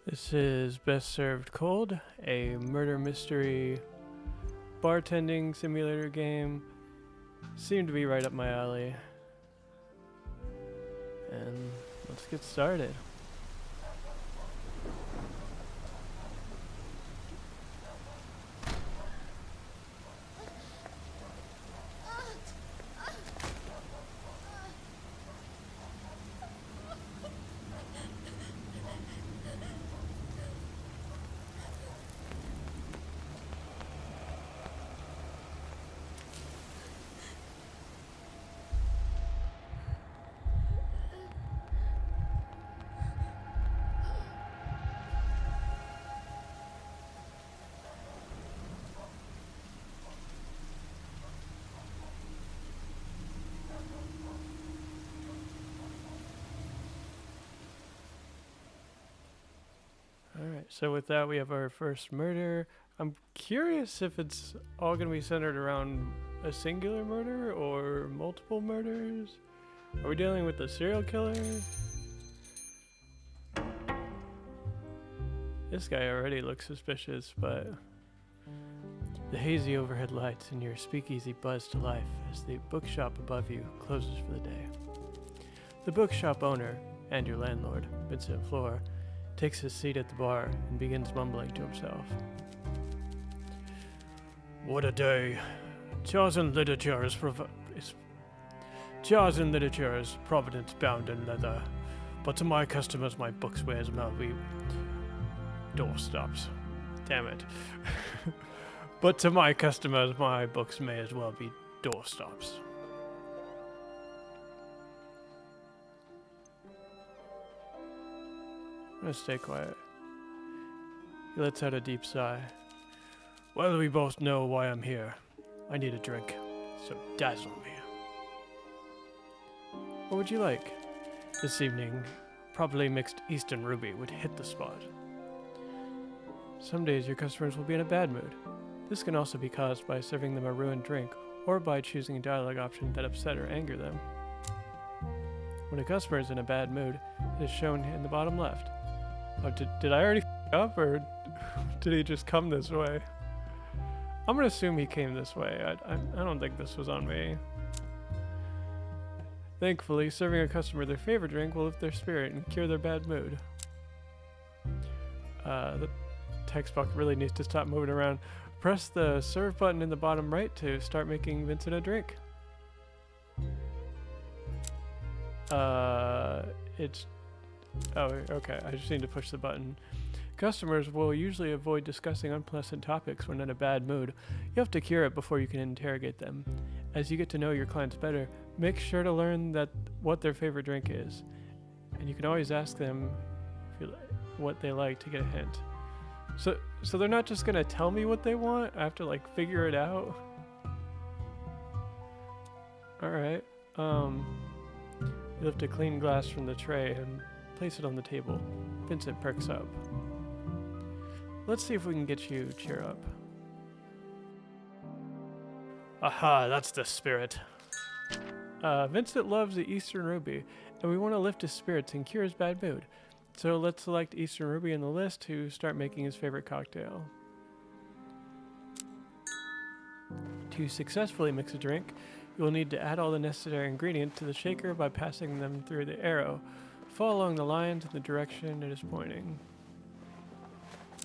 This is Best Served Cold, a murder mystery bartending simulator game. Seemed to be right up my alley. And let's get started. Alright, so with that we have our first murder. I'm curious if it's all going to be centered around a singular murder or multiple murders. Are we dealing with a serial killer? This guy already looks suspicious, but the hazy overhead lights in your speakeasy buzz to life as the bookshop above you closes for the day. The bookshop owner and your landlord, Vincent Flora, takes his seat at the bar and begins mumbling to himself. What a day. Chars and literature is providence bound in leather, but to my customers my books may as well be doorstops. Damn it. But to my customers my books may as well be doorstops. I'm gonna stay quiet. He lets out a deep sigh. Well, we both know why I'm here. I need a drink, so dazzle me. What would you like? This evening, properly mixed Eastern Ruby would hit the spot. Some days your customers will be in a bad mood. This can also be caused by serving them a ruined drink, or by choosing a dialogue option that upset or anger them. When a customer is in a bad mood, it is shown in the bottom left. Oh, did I already f up, or did he just come this way? I'm gonna assume he came this way. I don't think this was on me. Thankfully, serving a customer their favorite drink will lift their spirit and cure their bad mood. The text box really needs to stop moving around. Press the serve button in the bottom right to start making Vincent a drink. Oh, okay, I just need to push the button. Customers will usually avoid discussing unpleasant topics when in a bad mood. You have to cure it before you can interrogate them. As you get to know your clients better, make sure to learn what their favorite drink is. And you can always ask them what they like to get a hint. So they're not just gonna tell me what they want? I have to figure it out? Alright, you lift a clean glass from the tray and place it on the table. Vincent perks up. Let's see if we can get you to cheer up. Aha, that's the spirit. Vincent loves the Eastern Ruby, and we want to lift his spirits and cure his bad mood. So let's select Eastern Ruby in the list to start making his favorite cocktail. To successfully mix a drink, you will need to add all the necessary ingredients to the shaker by passing them through the arrow. Follow along the lines in the direction it is pointing.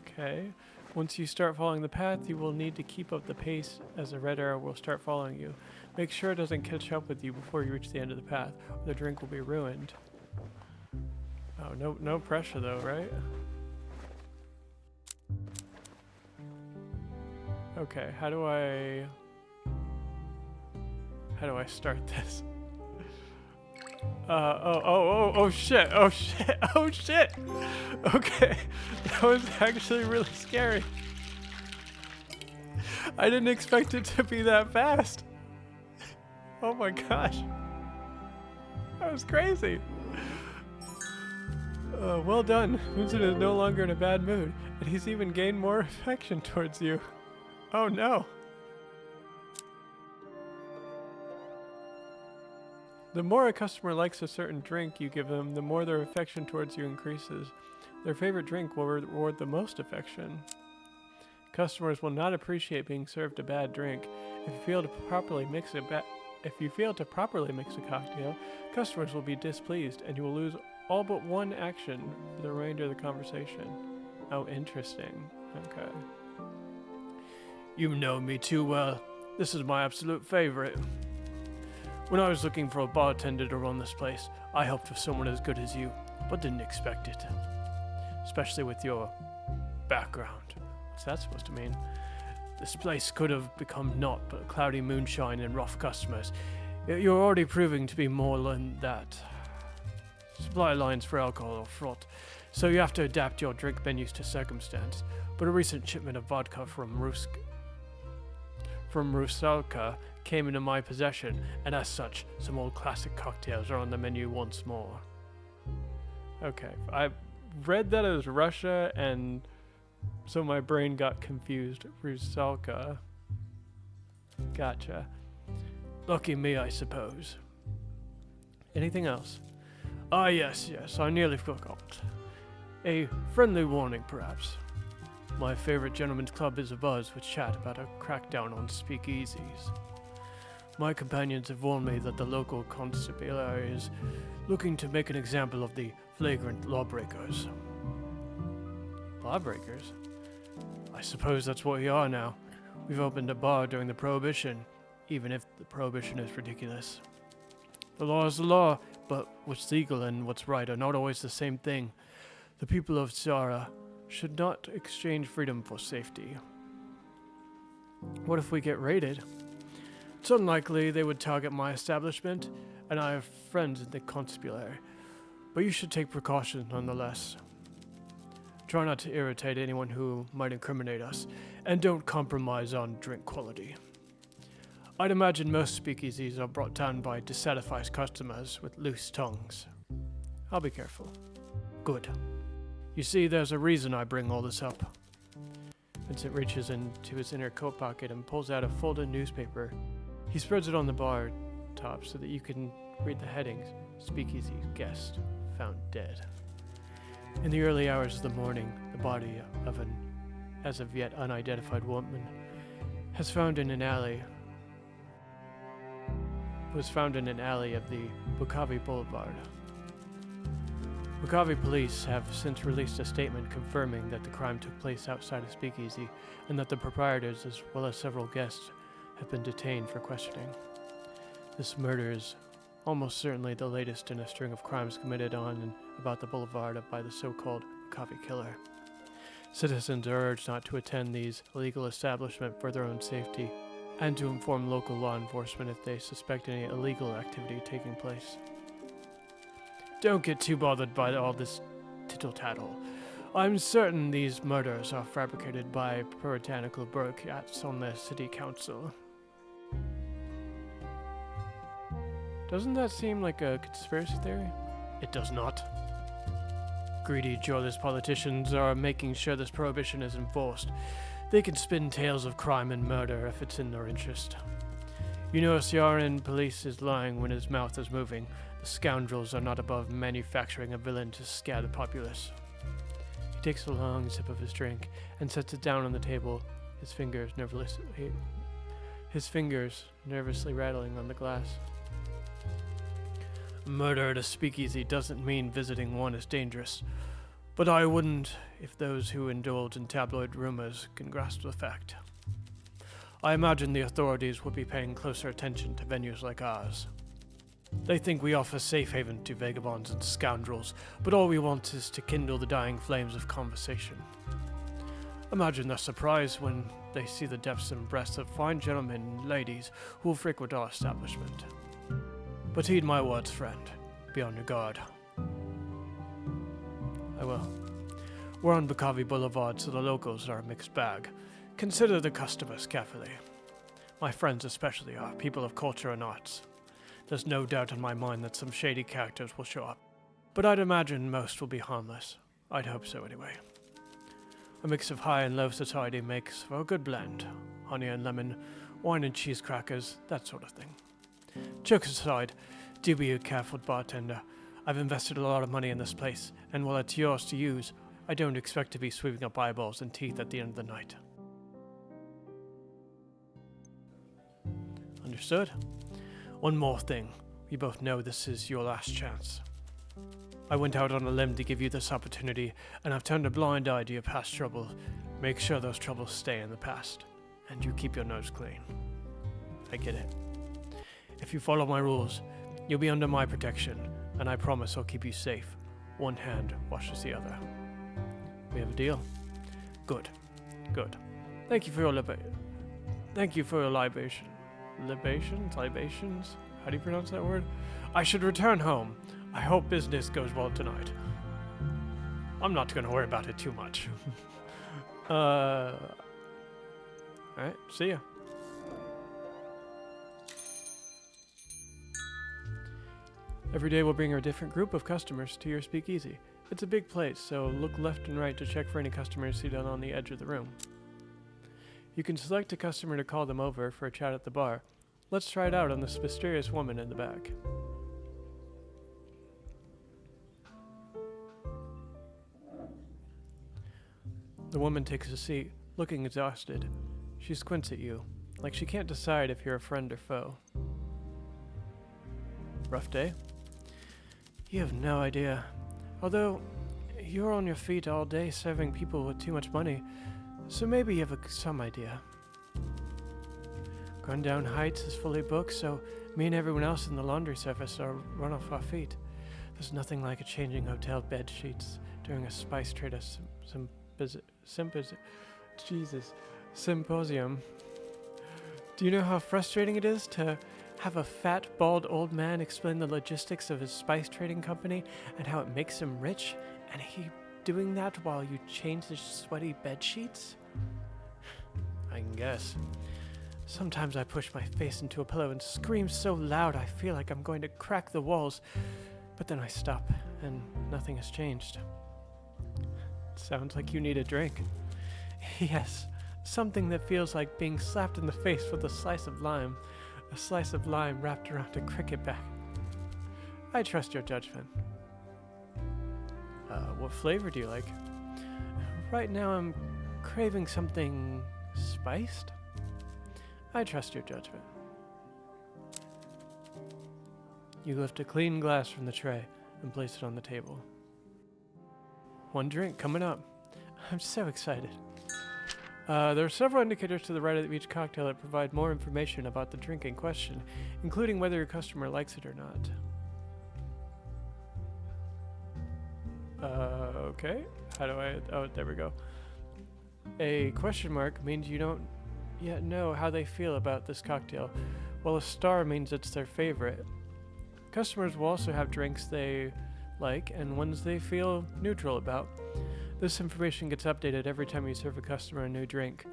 Okay. Once you start following the path, you will need to keep up the pace as the red arrow will start following you. Make sure it doesn't catch up with you before you reach the end of the path, or the drink will be ruined. Oh, no pressure though, right? Okay, how do I start this? Oh shit, oh shit, oh shit! Okay, that was actually really scary. I didn't expect it to be that fast. Oh my gosh. That was crazy. Well done. Vincent is no longer in a bad mood, and he's even gained more affection towards you. Oh no. The more a customer likes a certain drink you give them, the more their affection towards you increases. Their favorite drink will reward the most affection. Customers will not appreciate being served a bad drink. If you fail to properly mix a cocktail, customers will be displeased, and you will lose all but one action for the remainder of the conversation. Oh, interesting. Okay. You know me too well. This is my absolute favorite. When I was looking for a bartender to run this place, I hoped for someone as good as you, but didn't expect it. Especially with your background. What's that supposed to mean? This place could have become naught but cloudy moonshine and rough customers. You're already proving to be more than that. Supply lines for alcohol are fraught, so you have to adapt your drink menus to circumstance. But a recent shipment of vodka from Rusalka came into my possession, and as such, some old classic cocktails are on the menu once more. Okay, I read that as Russia, and so my brain got confused. Rusalka. Gotcha. Lucky me, I suppose. Anything else? Ah, yes, I nearly forgot. A friendly warning, perhaps. My favorite gentlemen's club is abuzz with chat about a crackdown on speakeasies. My companions have warned me that the local constabulary is looking to make an example of the flagrant lawbreakers. Lawbreakers? I suppose that's what we are now. We've opened a bar during the Prohibition, even if the Prohibition is ridiculous. The law is the law, but what's legal and what's right are not always the same thing. The people of Zara should not exchange freedom for safety. What if we get raided? It's unlikely they would target my establishment, and I have friends in the constabulary, but you should take precautions nonetheless. Try not to irritate anyone who might incriminate us, and don't compromise on drink quality. I'd imagine most speakeasies are brought down by dissatisfied customers with loose tongues. I'll be careful. Good. You see, there's a reason I bring all this up. Vincent reaches into his inner coat pocket and pulls out a folded newspaper. He spreads it on the bar top so that you can read the headings. Speakeasy guest found dead. In the early hours of the morning, the body of an as of yet unidentified woman was found in an alley of the Bukavi Boulevard. Bukavi police have since released a statement confirming that the crime took place outside a speakeasy and that the proprietors, as well as several guests, have been detained for questioning. This murder is almost certainly the latest in a string of crimes committed on and about the boulevard by the so-called Bukavi killer. Citizens are urged not to attend these illegal establishments for their own safety and to inform local law enforcement if they suspect any illegal activity taking place. Don't get too bothered by all this tittle-tattle. I'm certain these murders are fabricated by puritanical bureaucrats on the city council. Doesn't that seem like a conspiracy theory? It does not. Greedy, joyless politicians are making sure this prohibition is enforced. They can spin tales of crime and murder if it's in their interest. You know, Ciaran police is lying when his mouth is moving. The scoundrels are not above manufacturing a villain to scare the populace. He takes a long sip of his drink and sets it down on the table, his fingers nervously rattling on the glass. Murder at a speakeasy doesn't mean visiting one is dangerous, but I wouldn't if those who indulge in tabloid rumors can grasp the fact. I imagine the authorities would be paying closer attention to venues like ours. They think we offer safe haven to vagabonds and scoundrels, but all we want is to kindle the dying flames of conversation. Imagine their surprise when they see the depths and breasts of fine gentlemen and ladies who will frequent our establishment. But heed my words, friend. Be on your guard. I will. We're on Bukavi Boulevard, so the locals are a mixed bag. Consider the customers carefully. My friends especially are people of culture and arts. There's no doubt in my mind that some shady characters will show up, but I'd imagine most will be harmless. I'd hope so anyway. A mix of high and low society makes for a good blend. Honey and lemon, wine and cheese crackers, that sort of thing. Jokes aside, Do be careful, bartender. I've invested a lot of money in this place, and while it's yours to use, I don't expect to be sweeping up eyeballs and teeth at the end of the night. Understood. One more thing. We both know this is your last chance. I went out on a limb to give you this opportunity, and I've turned a blind eye to your past troubles. Make sure those troubles stay in the past, and you keep your nose clean. I get it. If you follow my rules, you'll be under my protection, and I promise I'll keep you safe. One hand washes the other. We have a deal? Good. Good. Thank you for your libation. Libations? How do you pronounce that word? I should return home. I hope business goes well tonight. I'm not gonna worry about it too much. Alright, see ya. Every day we'll bring a different group of customers to your speakeasy. It's a big place, so look left and right to check for any customers seated on the edge of the room. You can select a customer to call them over for a chat at the bar. Let's try it out on this mysterious woman in the back. The woman takes a seat, looking exhausted. She squints at you, like she can't decide if you're a friend or foe. Rough day? You have no idea. Although, you're on your feet all day serving people with too much money, so maybe you have some idea. Rundown Heights is fully booked, so me and everyone else in the laundry service are run off our feet. There's nothing like a changing hotel bed sheets during a spice trader symposium. Do you know how frustrating it is to have a fat, bald old man explain the logistics of his spice trading company and how it makes him rich, and he doing that while you change his sweaty bed sheets? I can guess. Sometimes I push my face into a pillow and scream so loud I feel like I'm going to crack the walls, but then I stop and nothing has changed. Sounds like you need a drink. Yes, something that feels like being slapped in the face with a slice of lime wrapped around a cricket bat. I trust your judgment. What flavor do you like? Right now I'm craving something spiced. I trust your judgment. You lift a clean glass from the tray and place it on the table. One drink coming up. I'm so excited. There are several indicators to the right of each cocktail that provide more information about the drink in question, including whether your customer likes it or not. Okay. How do I... Oh, there we go. A question mark means you don't yet know how they feel about this cocktail, while a star means it's their favorite. Customers will also have drinks they like and ones they feel neutral about. This information gets updated every time you serve a customer a new drink.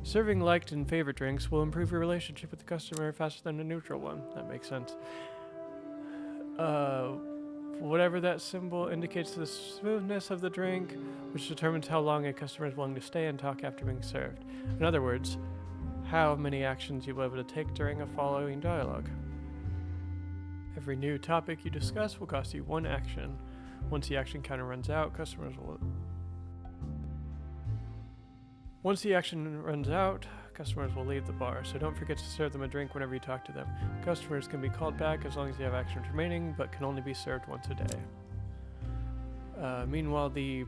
Serving liked and favorite drinks will improve your relationship with the customer faster than a neutral one. That makes sense. Whatever that symbol indicates the smoothness of the drink, which determines how long a customer is willing to stay and talk after being served. In other words, how many actions you'll be able to take during a following dialogue. Every new topic you discuss will cost you one action. Once the action counter runs out, customers will leave the bar, so don't forget to serve them a drink whenever you talk to them. Customers can be called back as long as they have actions remaining, but can only be served once a day. Meanwhile, the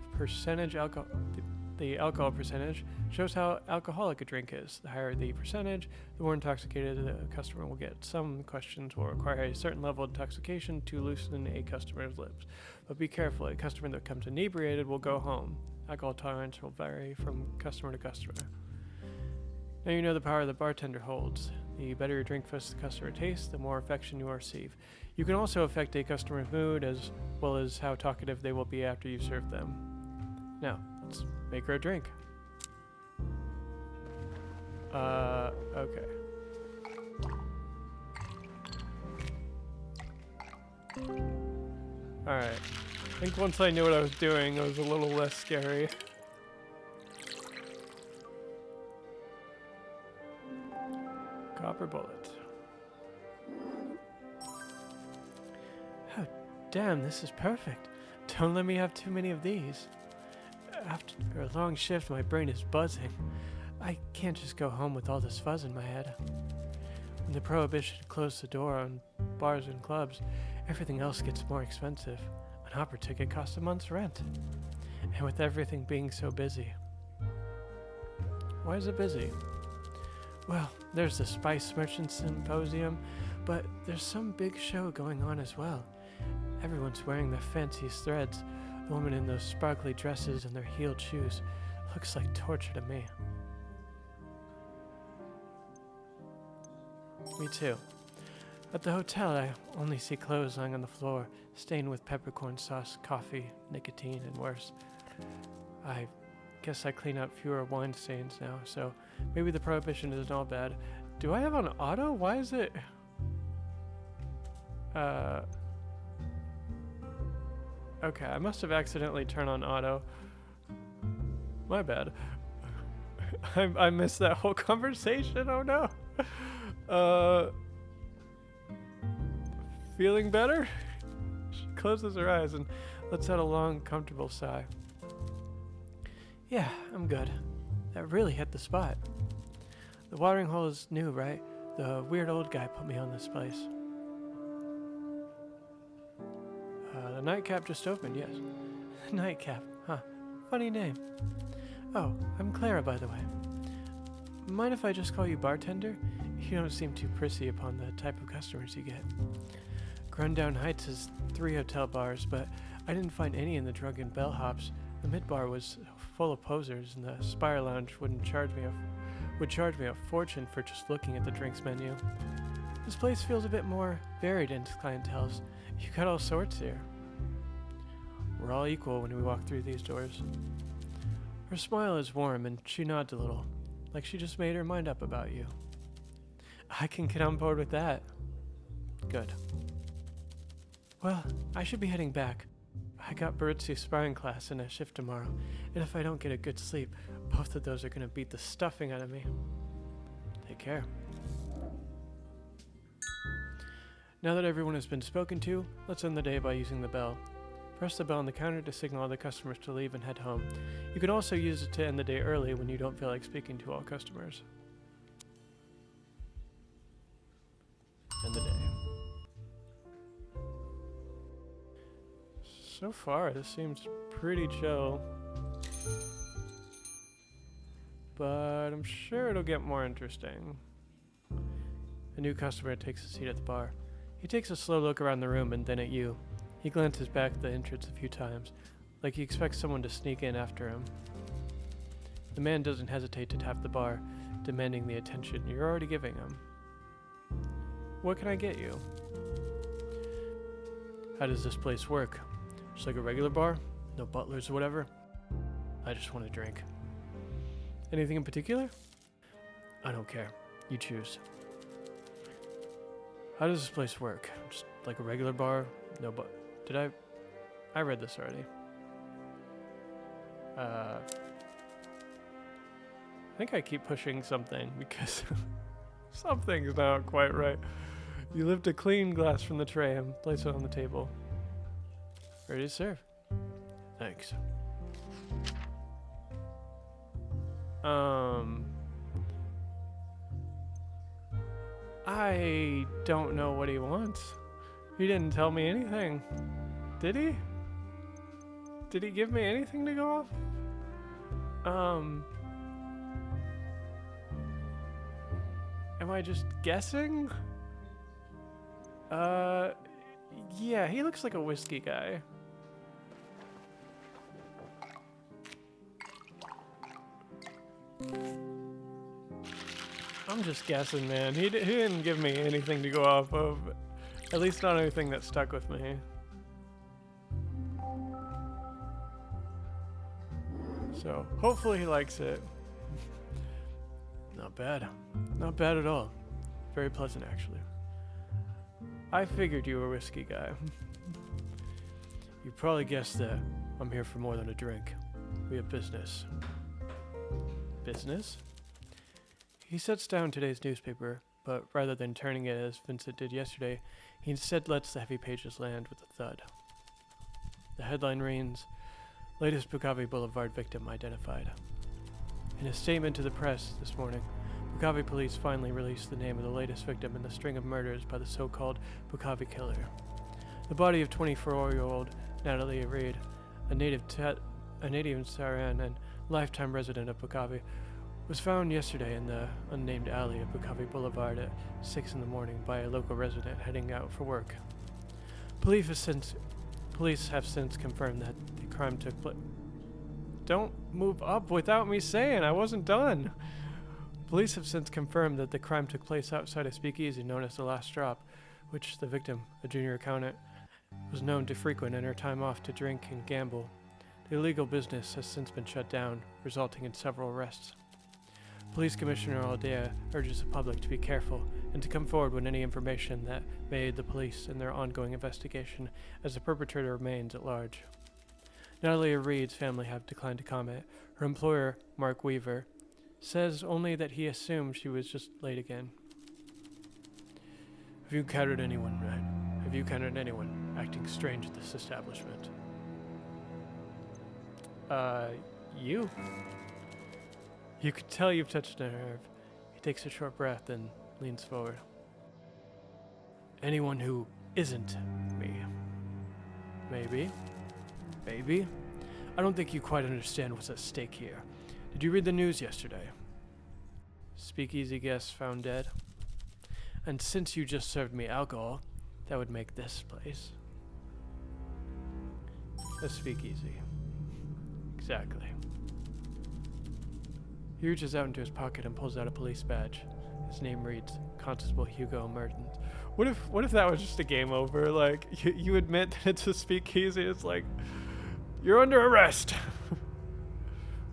alcohol percentage shows how alcoholic a drink is. The higher the percentage, the more intoxicated the customer will get. Some questions will require a certain level of intoxication to loosen a customer's lips. But be careful, a customer that comes inebriated will go home. Alcohol tolerance will vary from customer to customer. Now you know the power the bartender holds. The better your drink fits the customer taste, the more affection you receive. You can also affect a customer's mood as well as how talkative they will be after you serve them. Now, let's make her a drink. Okay. Alright. I think once I knew what I was doing, it was a little less scary. Copper bullet. Damn, this is perfect. Don't let me have too many of these. After a long shift, my brain is buzzing. I can't just go home with all this fuzz in my head. When the prohibition closed the door on bars and clubs, everything else gets more expensive. An opera ticket costs a month's rent. And with everything being so busy. Why is it busy? Well, there's the Spice Merchant Symposium, but there's some big show going on as well. Everyone's wearing their fanciest threads. The women in those sparkly dresses and their heeled shoes. Looks like torture to me. Me too. At the hotel, I only see clothes lying on the floor, stained with peppercorn sauce, coffee, nicotine, and worse. I guess I clean up fewer wine stains now, so maybe the prohibition isn't all bad. Do I have on auto? Why is it... Okay, I must have accidentally turned on auto. My bad. I missed that whole conversation, oh no. Feeling better? She closes her eyes and lets out a long, comfortable sigh. Yeah, I'm good. That really hit the spot. The watering hole is new, right? The weird old guy put me on this place. The nightcap just opened, yes. Nightcap, huh. Funny name. Oh, I'm Clara, by the way. Mind if I just call you bartender? You don't seem too prissy upon the type of customers you get. Grundown Heights has 3 hotel bars, but I didn't find any in the drunken bellhops. The mid-bar was full of posers, and the Spire Lounge would charge me a fortune for just looking at the drinks menu. This place feels a bit more varied in its clienteles. You got all sorts here. We're all equal when we walk through these doors. Her smile is warm, and she nods a little, like she just made her mind up about you. I can get on board with that. Good. Well, I should be heading back. I got Baritsu sparring class and a shift tomorrow, and if I don't get a good sleep, both of those are going to beat the stuffing out of me. Take care. Now that everyone has been spoken to, let's end the day by using the bell. Press the bell on the counter to signal other customers to leave and head home. You can also use it to end the day early when you don't feel like speaking to all customers. End the day. So far, this seems pretty chill. But I'm sure it'll get more interesting. A new customer takes a seat at the bar. He takes a slow look around the room and then at you. He glances back at the entrance a few times, like he expects someone to sneak in after him. The man doesn't hesitate to tap the bar, demanding the attention you're already giving him. What can I get you? How does this place work? Just like a regular bar? No butlers or whatever? I just want a drink. Anything in particular? I don't care. You choose. How does this place work? Just like a regular bar? No Did I read this already. I think I keep pushing something because something's not quite right. You lift a clean glass from the tray and place it on the table. Ready to serve. Thanks. I don't know what he wants. He didn't tell me anything. Did he? Did he give me anything to go off? Am I just guessing? Yeah, he looks like a whiskey guy. I'm just guessing, man. He didn't give me anything to go off of. At least not anything that stuck with me. So, hopefully he likes it. Not bad. Not bad at all. Very pleasant, actually. I figured you were a whiskey guy. You probably guessed that I'm here for more than a drink. We have business. Business? He sets down today's newspaper, but rather than turning it as Vincent did yesterday, he instead lets the heavy pages land with a thud. The headline reads, "Latest Bukavi Boulevard victim identified." In a statement to the press this morning, Bukavi police finally released the name of the latest victim in the string of murders by the so-called Bukavi killer. The body of 24-year-old Natalie Reed, a native of Saran and lifetime resident of Bukavi, was found yesterday in the unnamed alley of Bukavi Boulevard at 6 in the morning by a local resident heading out for work. Police have since confirmed that the crime took place. Don't move up without me saying I wasn't done. Police have since confirmed that the crime took place outside a speakeasy known as The Last Drop, which the victim, a junior accountant, was known to frequent in her time off to drink and gamble. The illegal business has since been shut down, resulting in several arrests. Police Commissioner Aldea urges the public to be careful and to come forward with any information that may aid the police in their ongoing investigation, as the perpetrator remains at large. Natalie Reed's family have declined to comment. Her employer, Mark Weaver, says only that he assumed she was just late again. Have you encountered anyone acting strange at this establishment? You? You could tell you've touched a nerve. He takes a short breath and leans forward. Anyone who isn't me. Maybe. I don't think you quite understand what's at stake here. Did you read the news yesterday? Speakeasy guests found dead. And since you just served me alcohol, that would make this place a speakeasy. Exactly. He reaches out into his pocket and pulls out a police badge. His name reads Constable Hugo Mertens. What if that was just a game over? Like, you admit that it's a speakeasy, it's like, you're under arrest.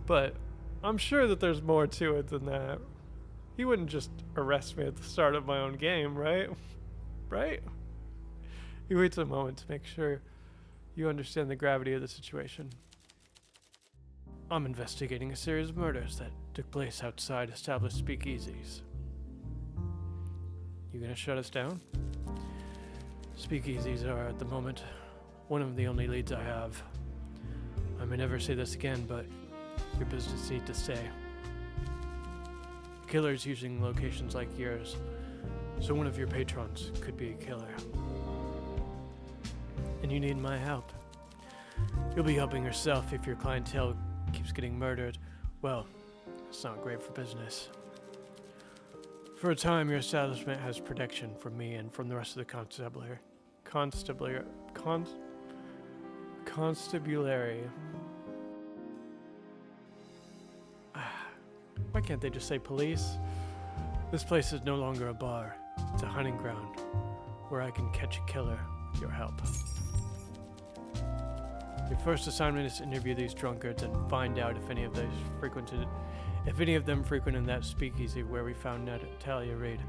But I'm sure that there's more to it than that. He wouldn't just arrest me at the start of my own game, right? Right? He waits a moment to make sure you understand the gravity of the situation. I'm investigating a series of murders that took place outside established speakeasies. You gonna shut us down? Speakeasies are, at the moment, one of the only leads I have. I may never say this again, but your business needs to stay. Killers using locations like yours, so one of your patrons could be a killer. And you need my help. You'll be helping yourself if your clientele keeps getting murdered. Well, it's not great for business. For a time, your establishment has protection from me and from the rest of the constabulary. Why can't they just say police? This place is no longer a bar. It's a hunting ground where I can catch a killer with your help. Your first assignment is to interview these drunkards and find out if any of them frequented that speakeasy where we found Natalia Reed.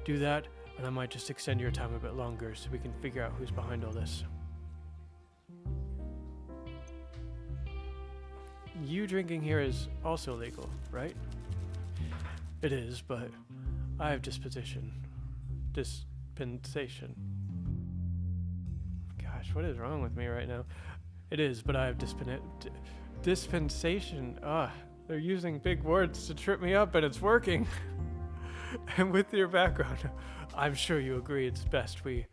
Do that, and I might just extend your time a bit longer so we can figure out who's behind all this. You drinking here is also legal, right? It is, but I have dispensation. Gosh, what is wrong with me right now? It is, but I have dispensation. They're using big words to trip me up, and it's working. And with your background, I'm sure you agree it's best we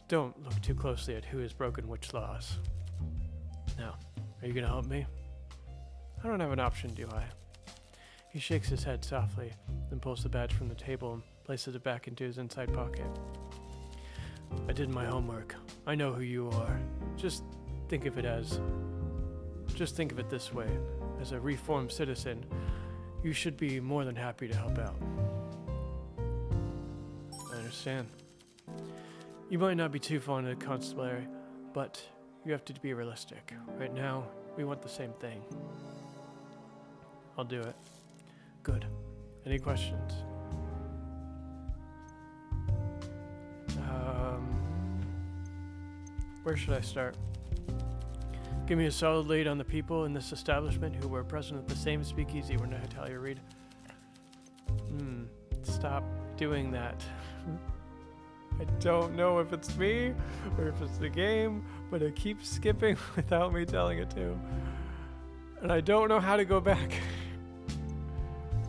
don't look too closely at who has broken which laws. Now, are you gonna help me? I don't have an option, do I? He shakes his head softly, then pulls the badge from the table and places it back into his inside pocket. I did my homework. I know who you are. Just think of it this way. As a reformed citizen, you should be more than happy to help out. I understand. You might not be too fond of the constabulary, but you have to be realistic. Right now, we want the same thing. I'll do it. Good. Any questions? Where should I start? Give me a solid lead on the people in this establishment who were present at the same speakeasy when Natalia Reed. Stop doing that. I don't know if it's me or if it's the game, but it keeps skipping without me telling it to. And I don't know how to go back.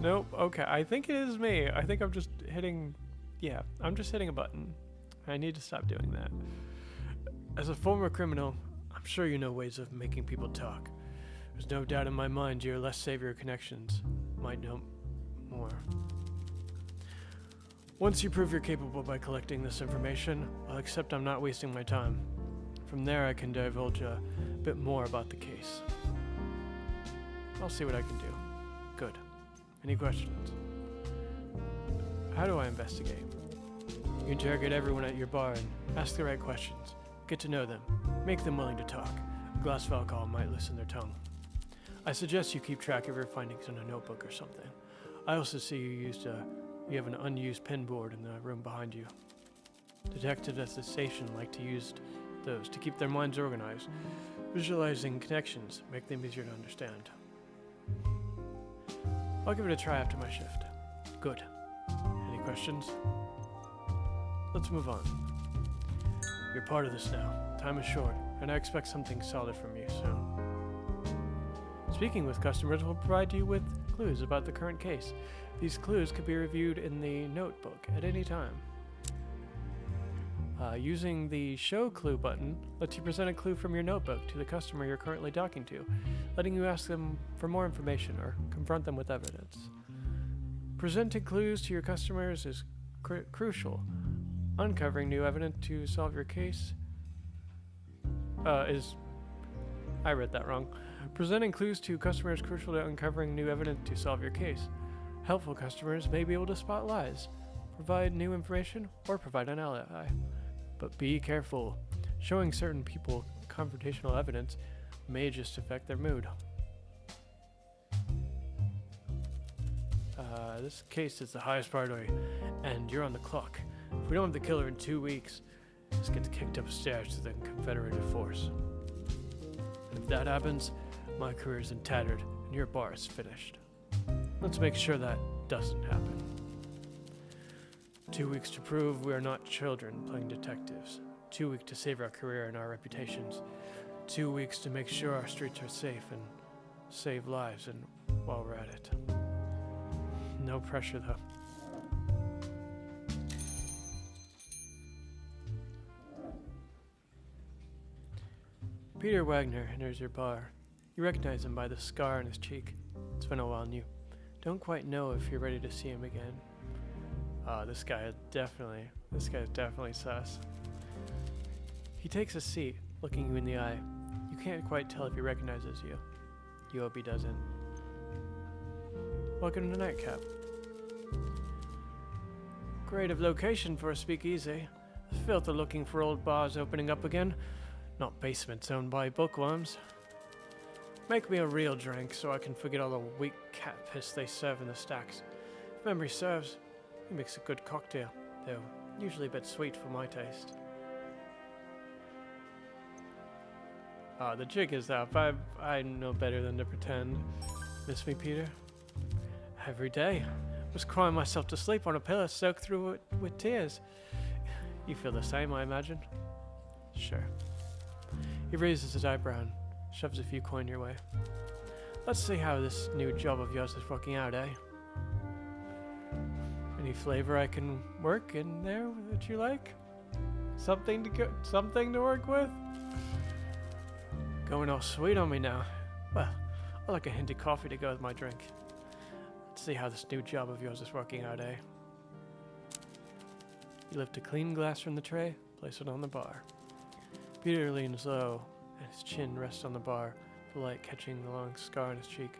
Nope. Okay, I think it is me. I think I'm just hitting... Yeah, I'm just hitting a button. I need to stop doing that. As a former criminal, I'm sure you know ways of making people talk. There's no doubt in my mind your less savior connections might know more. Once you prove you're capable by collecting this information, I'll accept I'm not wasting my time. From there, I can divulge a bit more about the case. I'll see what I can do. Good. Any questions? How do I investigate? You interrogate everyone at your bar and ask the right questions. Get to know them. Make them willing to talk. A glass of alcohol might loosen their tongue. I suggest you keep track of your findings in a notebook or something. I also see you have an unused pen board in the room behind you. Detectives at the station like to use those to keep their minds organized. Visualizing connections make them easier to understand. I'll give it a try after my shift. Good. Any questions? Let's move on. You're part of this now. Time is short, and I expect something solid from you soon. Speaking with customers will provide you with clues about the current case. These clues could be reviewed in the notebook at any time. Using the Show Clue button lets you present a clue from your notebook to the customer you're currently talking to, letting you ask them for more information or confront them with evidence. Presenting clues to your customers is crucial. Uncovering new evidence to solve your case I read that wrong. Presenting clues to customers is crucial to uncovering new evidence to solve your case. Helpful customers may be able to spot lies, provide new information, or provide an alibi. But be careful. Showing certain people confrontational evidence may just affect their mood. This case is the highest priority, and you're on the clock. If we don't have the killer in 2 weeks, this gets kicked upstairs to the Confederated force. And if that happens, my career is in tattered, and your bar is finished. Let's make sure that doesn't happen. 2 weeks to prove we are not children playing detectives. 2 weeks to save our career and our reputations. 2 weeks to make sure our streets are safe and save lives, and while we're at it. No pressure, though. Peter Wagner enters your bar. You recognize him by the scar on his cheek. It's been a while, and you don't quite know if you're ready to see him again. This guy is definitely sus. He takes a seat, looking you in the eye. You can't quite tell if he recognizes you. You hope he doesn't. Welcome to Nightcap. Creative location for a speakeasy. The filth are looking for old bars opening up again, not basements owned by bookworms. Make me a real drink so I can forget all the weak cat piss they serve in the stacks. If memory serves, he makes a good cocktail, though usually a bit sweet for my taste. The jig is up. I know better than to pretend. Miss me, Peter? Every day. Was crying myself to sleep on a pillow soaked through it with tears. You feel the same, I imagine? Sure. He raises his eyebrow and shoves a few coin your way. Let's see how this new job of yours is working out, eh? Any flavor I can work in there that you like? Something to work with? Going all sweet on me now. Well, I like a hint of coffee to go with my drink. Let's see how this new job of yours is working out, eh? You lift a clean glass from the tray, place it on the bar. Peter leans low, and his chin rests on the bar, the light catching the long scar on his cheek.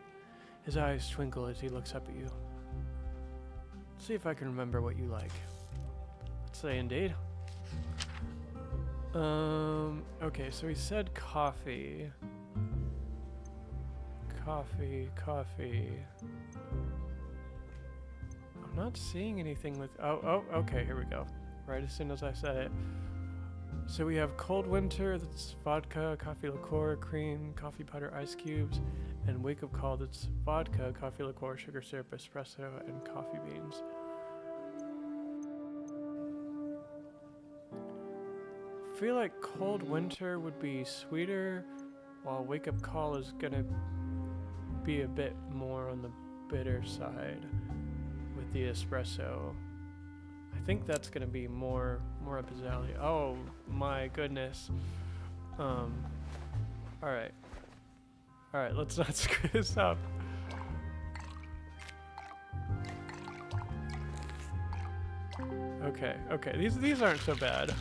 His eyes twinkle as he looks up at you. See if I can remember what you like. Let's say indeed. Okay, so he said coffee. Coffee. I'm not seeing anything with... Oh, okay, here we go. Right as soon as I said it. So we have Cold Winter, that's vodka, coffee liqueur, cream, coffee powder, ice cubes, and Wake Up Call, that's vodka, coffee liqueur, sugar syrup, espresso, and coffee beans. feel like Cold Winter would be sweeter, while Wake Up Call is gonna be a bit more on the bitter side with the espresso. I think that's gonna be more up his alley. Oh my goodness. Alright. Alright, let's not screw this up. Okay, okay. These aren't so bad.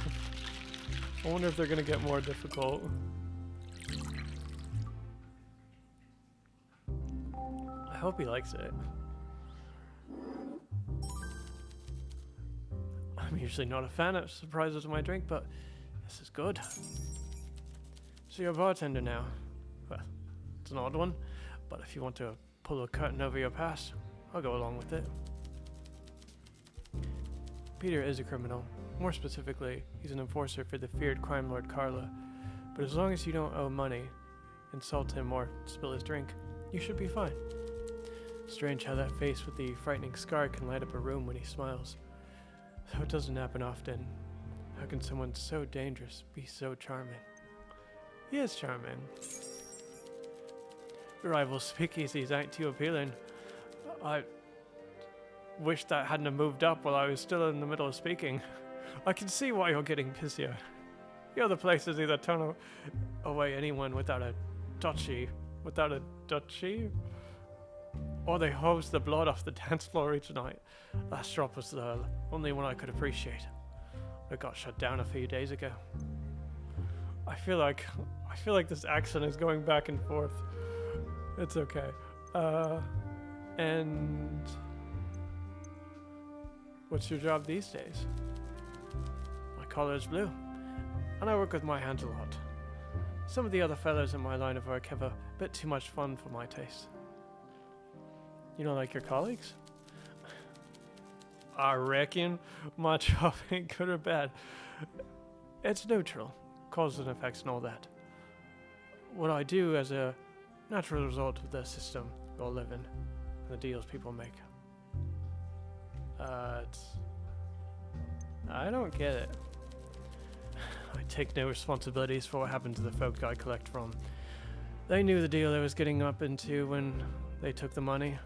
I wonder if they're gonna get more difficult. I hope he likes it. I'm usually not a fan of surprises in my drink, but this is good. So you're a bartender now. Well, it's an odd one, but if you want to pull a curtain over your past, I'll go along with it. Peter is a criminal. More specifically, he's an enforcer for the feared crime lord Carla. But as long as you don't owe money, insult him, or spill his drink, you should be fine. Strange how that face with the frightening scar can light up a room when he smiles. Though it doesn't happen often. How can someone so dangerous be so charming? He is charming. The rival speakeasies ain't too appealing. I wish that hadn't have moved up while I was still in the middle of speaking. I can see why you're getting busier. The other places either turn away anyone without a duchy, or they hose the blood off the dance floor each night. Last drop was the only one I could appreciate. It got shut down a few days ago. I feel like this accent is going back and forth. It's okay. And what's your job these days? My collar is blue, and I work with my hands a lot. Some of the other fellows in my line of work have a bit too much fun for my taste. You don't like your colleagues? I reckon my job ain't good or bad. It's neutral, causes and effects and all that. What I do as a natural result of the system we all live in, and the deals people make. I don't get it. I take no responsibilities for what happened to the folk I collect from. They knew the deal they was getting up into when they took the money.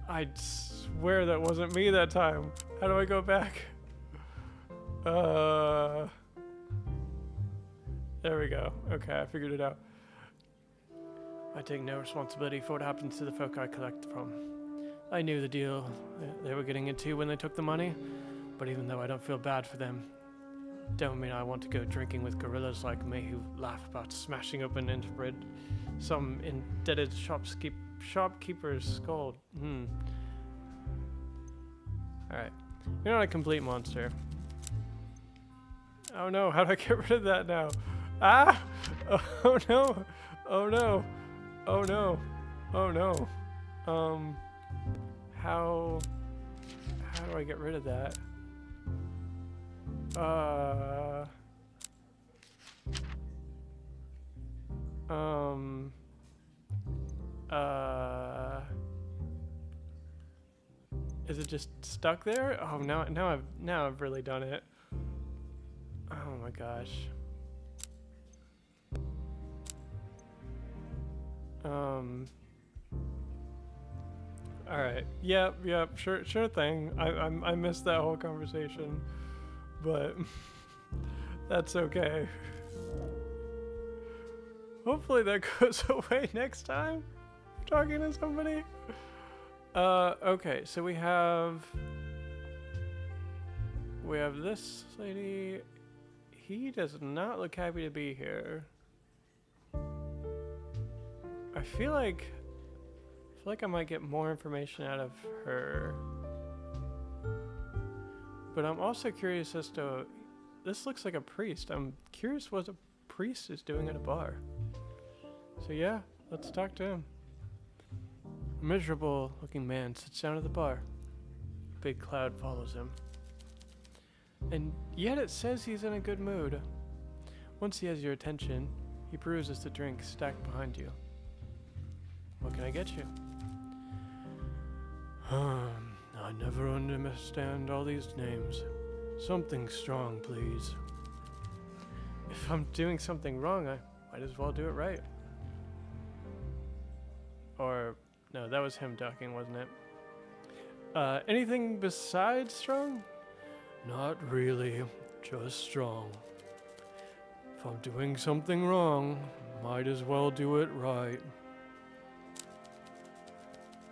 I'd swear that wasn't me that time. How do I go back? There we go. Okay, I figured it out. I take no responsibility for what happens to the folk I collect from. I knew the deal they were getting into when they took the money, but even though I don't feel bad for them, don't mean I want to go drinking with gorillas like me who laugh about smashing open interbred some indebted shopkeeper's skull. Alright. You're not a complete monster. Oh no, how do I get rid of that now? Ah! Oh no! Oh no! Oh no! Oh no! How do I get rid of that? Is it just stuck there? Oh, now I've really done it. Oh my gosh. All right. Yep. Sure thing. I missed that whole conversation, but that's okay. Hopefully that goes away next time I'm talking to somebody. Okay, so we have this lady. He does not look happy to be here. I feel like I might get more information out of her. But I'm also curious as to, this looks like a priest. I'm curious what a priest is doing at a bar. So yeah, let's talk to him. A miserable looking man sits down at the bar. A big cloud follows him. And yet it says he's in a good mood. Once he has your attention, he peruses the drink stacked behind you. What can I get you? I never understand all these names. Something strong, please. If I'm doing something wrong, I might as well do it right. Or, no, that was him talking, wasn't it? Anything besides strong? Not really, just strong. If I'm doing something wrong, might as well do it right.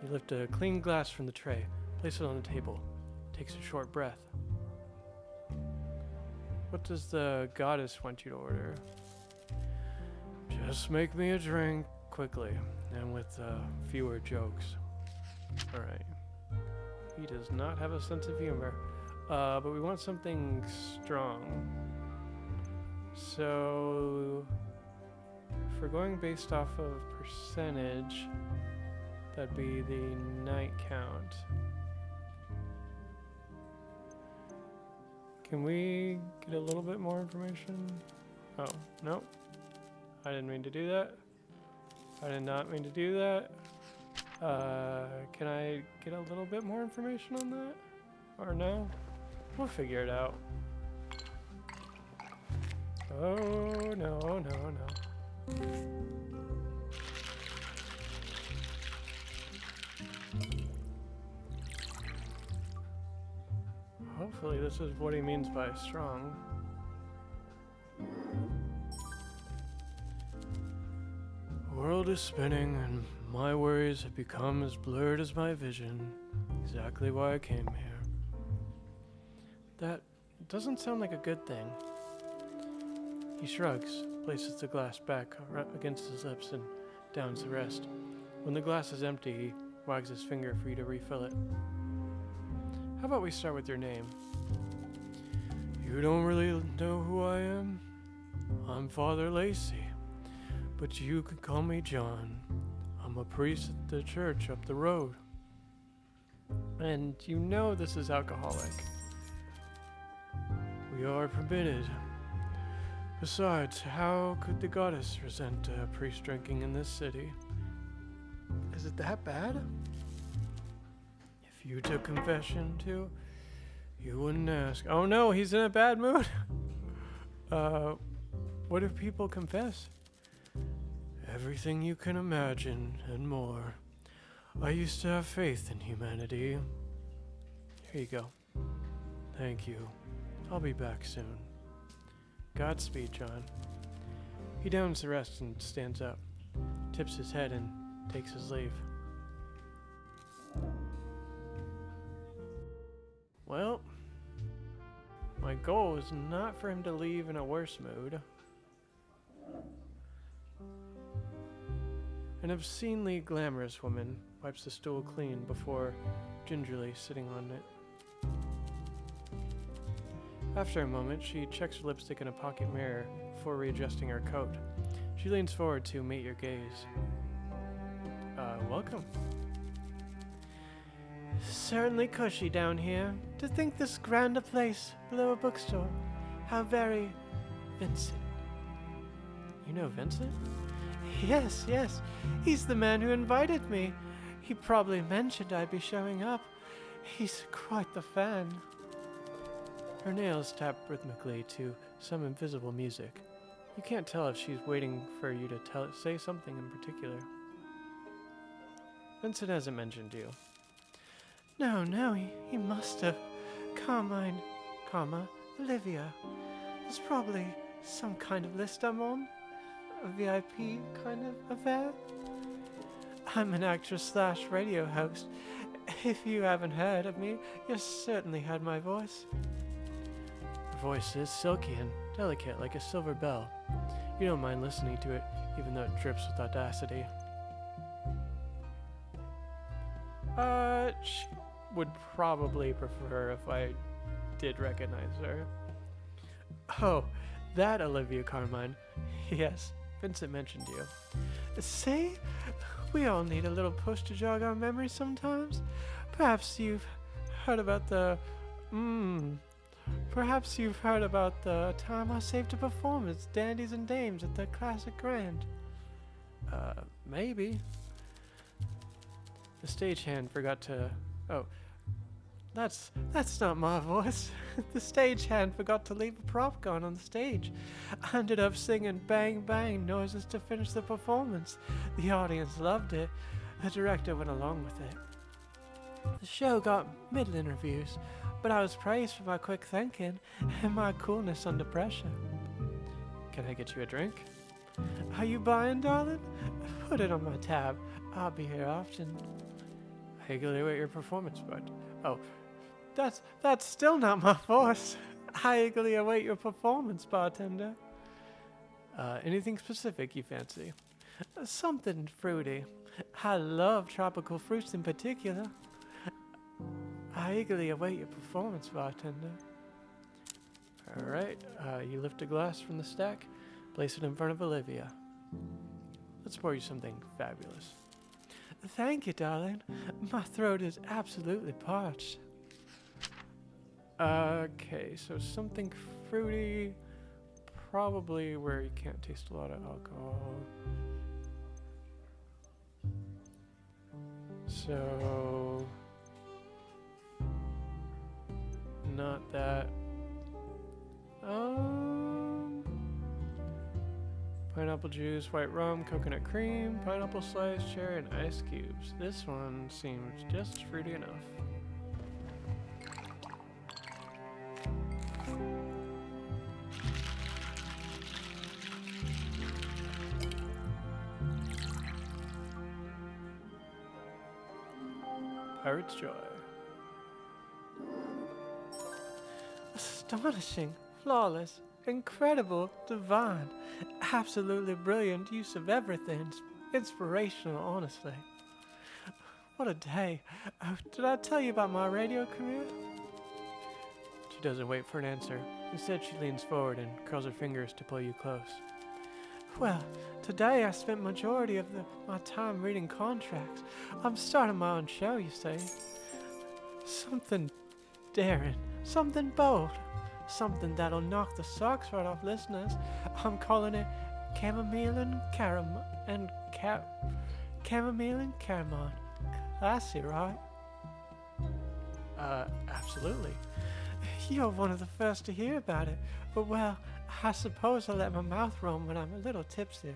You lift a clean glass from the tray, place it on the table, takes a short breath. What does the goddess want you to order? Just make me a drink quickly and with fewer jokes. Alright. He does not have a sense of humor. But we want something strong. So, if we're going based off of percentage, that'd be the night count. Can we get a little bit more information? Oh, no. I didn't mean to do that. I did not mean to do that. Can I get a little bit more information on that? Or no? We'll figure it out. Oh, no. Hopefully this is what he means by strong. The world is spinning and my worries have become as blurred as my vision. Exactly why I came here. That doesn't sound like a good thing. He shrugs, places the glass back against his lips and downs the rest. When the glass is empty, he wags his finger for you to refill it. How about we start with your name? You don't really know who I am? I'm Father Lacey, but you could call me John. I'm a priest at the church up the road. And you know this is alcoholic. We are permitted. Besides, how could the goddess resent a priest drinking in this city? Is it that bad? If you took confession too, you wouldn't ask. Oh no, he's in a bad mood. What if people confess? Everything you can imagine and more. I used to have faith in humanity. Here you go. Thank you. I'll be back soon. Godspeed, John. He downs the rest and stands up, tips his head and takes his leave. Well, my goal is not for him to leave in a worse mood. An obscenely glamorous woman wipes the stool clean before gingerly sitting on it. After a moment, she checks her lipstick in a pocket mirror before readjusting her coat. She leans forward to meet your gaze. Welcome. Certainly cushy down here. To think this grand a place below a bookstore. How very Vincent. You know Vincent? Yes. He's the man who invited me. He probably mentioned I'd be showing up. He's quite the fan. Her nails tap rhythmically to some invisible music. You can't tell if she's waiting for you to say something in particular. Vincent hasn't mentioned you. No, he must have. Carmine, Olivia. There's probably some kind of list I'm on. A VIP kind of affair. I'm an actress/radio host. If you haven't heard of me, you certainly heard my voice. Her voice is silky and delicate like a silver bell. You don't mind listening to it, even though it drips with audacity. She would probably prefer if I did recognize her. Oh, that Olivia Carmine. Yes, Vincent mentioned you. See? We all need a little push to jog our memory sometimes. Perhaps you've heard about the time I saved to perform as dandies and dames at the Classic Grand. Maybe. The That's not my voice. The stagehand forgot to leave a prop gun on the stage. I ended up singing bang bang noises to finish the performance. The audience loved it. The director went along with it. The show got middling reviews, but I was praised for my quick thinking and my coolness under pressure. Can I get you a drink? Are you buying, darling? Put it on my tab. I'll be here often. I eagerly await your performance, bud. Oh, that's still not my voice. I eagerly await your performance, bartender. Anything specific you fancy? Something fruity. I love tropical fruits in particular. I eagerly await your performance, bartender. Alright, you lift a glass from the stack, place it in front of Olivia. Let's pour you something fabulous. Thank you, darling. My throat is absolutely parched. Okay, so something fruity, probably where you can't taste a lot of alcohol. So, not that. Pineapple juice, white rum, coconut cream, pineapple slice, cherry, and ice cubes. This one seems just fruity enough. Pirate's Joy. Astonishing, flawless, incredible, divine, absolutely brilliant use of everything. Inspirational, honestly. What a day. Did I tell you about my radio career? She doesn't wait for an answer. Instead, she leans forward and curls her fingers to pull you close. Well, today I spent majority of my time reading contracts. I'm starting my own show, you see. Something daring, something bold, something that'll knock the socks right off listeners. I'm calling it Chamomile and Caramel and Chamomile and Caramel. Classy, right? Absolutely. You're one of the first to hear about it, but well, I suppose I let my mouth roam when I'm a little tipsy.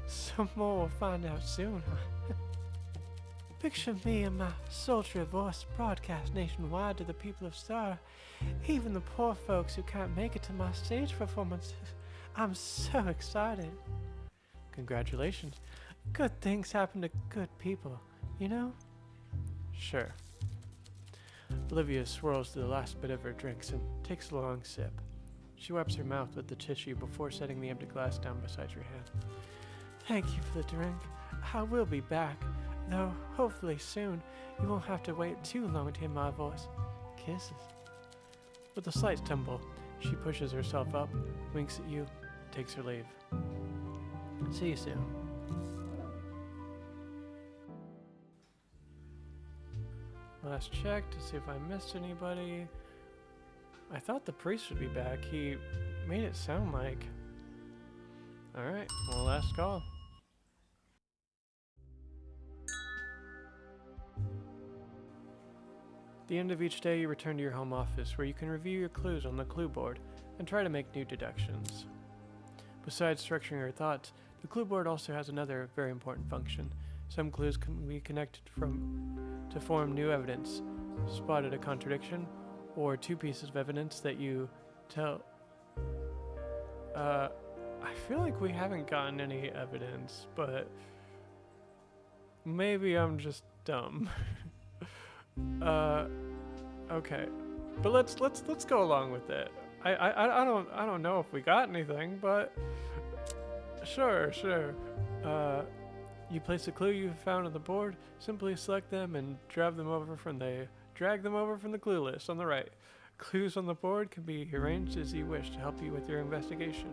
Some more we'll find out soon. Picture me and my sultry voice broadcast nationwide to the people of Star, even the poor folks who can't make it to my stage performances. I'm so excited. Congratulations. Good things happen to good people, you know? Sure. Olivia swirls the last bit of her drinks and takes a long sip. She wipes her mouth with the tissue before setting the empty glass down beside your hand. Thank you for the drink. I will be back, though hopefully soon you won't have to wait too long to hear my voice. Kisses. With a slight stumble, she pushes herself up, winks at you, takes her leave. See you soon. Last check to see if I missed anybody. I thought the priest would be back. He made it sound like. Alright, well, last call. At the end of each day, you return to your home office where you can review your clues on the clue board and try to make new deductions. Besides structuring your thoughts, the clue board also has another very important function. Some clues can be connected to form new evidence, spotted a contradiction, or two pieces of evidence that you tell. I feel like we haven't gotten any evidence, but maybe I'm just dumb. Okay, but let's go along with it. I don't know if we got anything, but sure. You place a clue you have found on the board, simply select them and drag them over from the clue list on the right. Clues on the board can be arranged as you wish to help you with your investigation.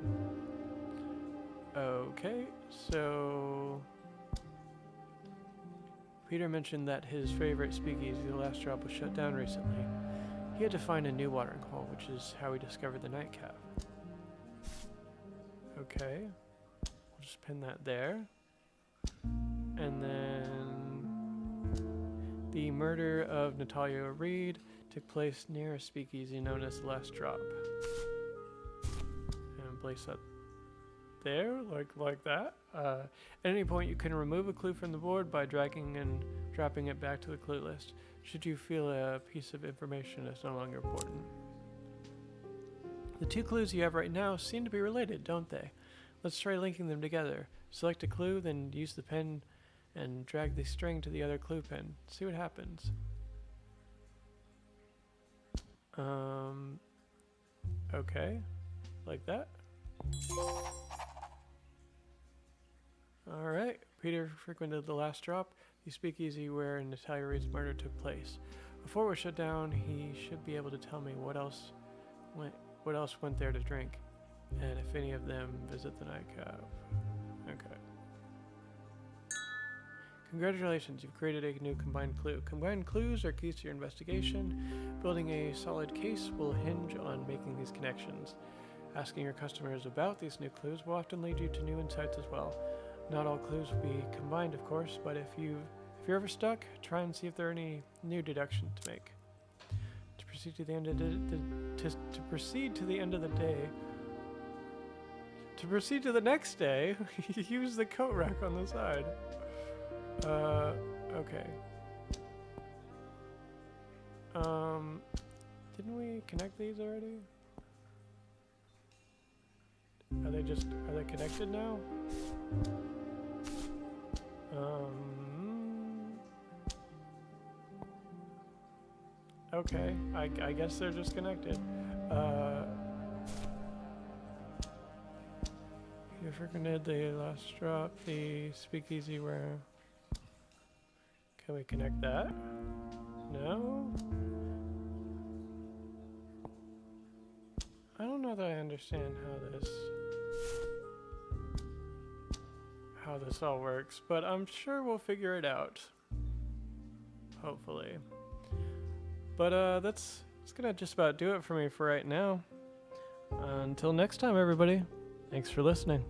Okay, so Peter mentioned that his favorite speakeasy, The Last Drop, was shut down recently. He had to find a new watering hole, which is how he discovered the nightcap. Okay, we'll just pin that there. And then the murder of Natalia Reed took place near a speakeasy known as the Last Drop. And place that there, like that. At any point, you can remove a clue from the board by dragging and dropping it back to the clue list. Should you feel a piece of information is no longer important. The two clues you have right now seem to be related, don't they? Let's try linking them together. Select a clue, then use the pen and drag the string to the other clue pin. See what happens. Okay. Like that. Alright. Peter frequented the Last Drop, the speakeasy where Natalia Reed's murder took place. Before it was shut down, he should be able to tell me what else went there to drink, and if any of them visit the nightclub. Okay. Congratulations, you've created a new combined clue. Combined clues are keys to your investigation. Building a solid case will hinge on making these connections. Asking your customers about these new clues will often lead you to new insights as well. Not all clues will be combined, of course, but if you're ever stuck, try and see if there are any new deductions to make. To proceed to the end of the next day, use the coat rack on the side. Okay. Didn't we connect these already? Are they connected now? Okay, I guess they're just connected. You frequented the Last Drop, the speakeasy where... Can we connect that? No? I don't know that I understand how this all works, but I'm sure we'll figure it out. Hopefully. But that's gonna just about do it for me for right now. Until next time, everybody. Thanks for listening.